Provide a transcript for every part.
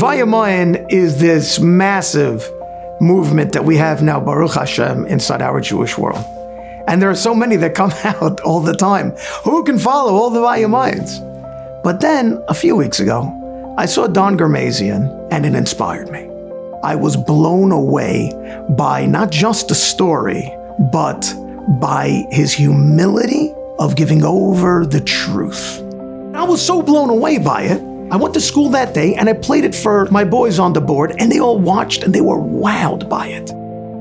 Vayamoyen is this massive movement that we have now, Baruch Hashem, inside our Jewish world. And there are so many that come out all the time. Who can follow all the Vayamoyens? But then, a few weeks ago, I saw Don Germazian, and it inspired me. I was blown away by not just the story, but by his humility of giving over the truth. I was so blown away by it. I went to school that day and I played it for my boys on the board, and they all watched and they were wowed by it.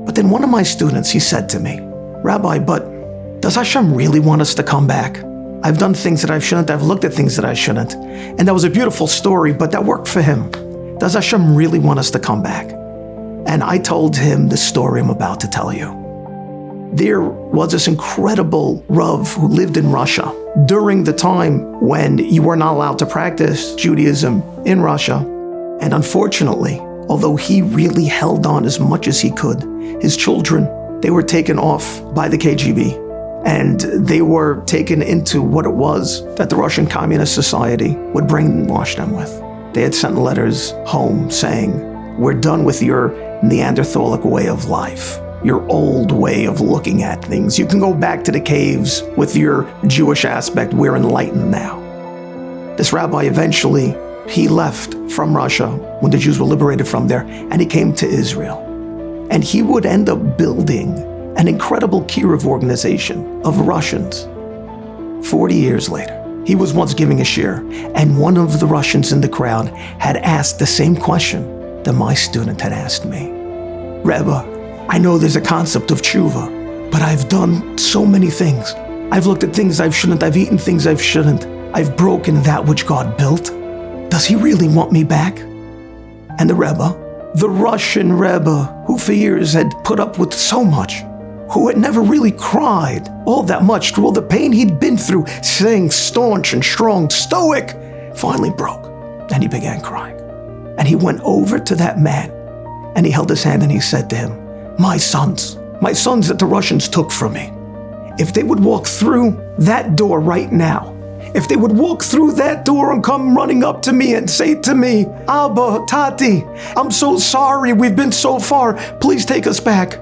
But then one of my students, he said to me, Rabbi, but does Hashem really want us to come back? I've done things that I shouldn't, I've looked at things that I shouldn't. And that was a beautiful story, but that worked for him. Does Hashem really want us to come back? And I told him the story I'm about to tell you. There was this incredible Rav who lived in Russia during the time when you were not allowed to practice Judaism in Russia. And unfortunately, although he really held on as much as he could, his children, they were taken off by the KGB. And they were taken into what it was that the Russian Communist Society would brainwash them with. They had sent letters home saying, we're done with your Neanderthalic way of life, your old way of looking at things. You can go back to the caves with your Jewish aspect. We're enlightened now. This rabbi eventually, he left from Russia when the Jews were liberated from there, and he came to Israel. And he would end up building an incredible Kiruv organization of Russians. 40 years later, he was once giving a shiur, and one of the Russians in the crowd had asked the same question that my student had asked me. Rebbe, I know there's a concept of tshuva, but I've done so many things. I've looked at things I shouldn't, I've eaten things I shouldn't. I've broken that which God built. Does he really want me back? And the Rebbe, the Russian Rebbe, who for years had put up with so much, who had never really cried all that much through all the pain he'd been through, staying staunch and strong, stoic, finally broke. And he began crying. And he went over to that man, and he held his hand and he said to him, my sons that the Russians took from me, if they would walk through that door right now, if they would walk through that door and come running up to me and say to me, Abba, Tati, I'm so sorry, we've been so far, please take us back.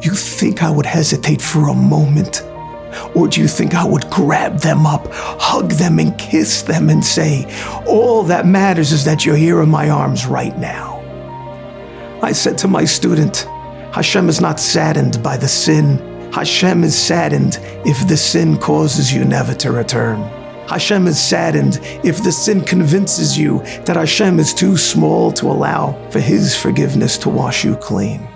You think I would hesitate for a moment? Or do you think I would grab them up, hug them and kiss them and say, all that matters is that you're here in my arms right now? I said to my student, Hashem is not saddened by the sin. Hashem is saddened if the sin causes you never to return. Hashem is saddened if the sin convinces you that Hashem is too small to allow for his forgiveness to wash you clean.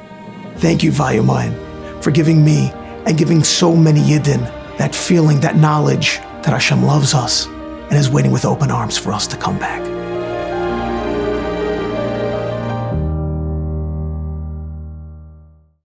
Thank you, Vayamoyen, for giving me and giving so many Yidden that feeling, that knowledge that Hashem loves us and is waiting with open arms for us to come back.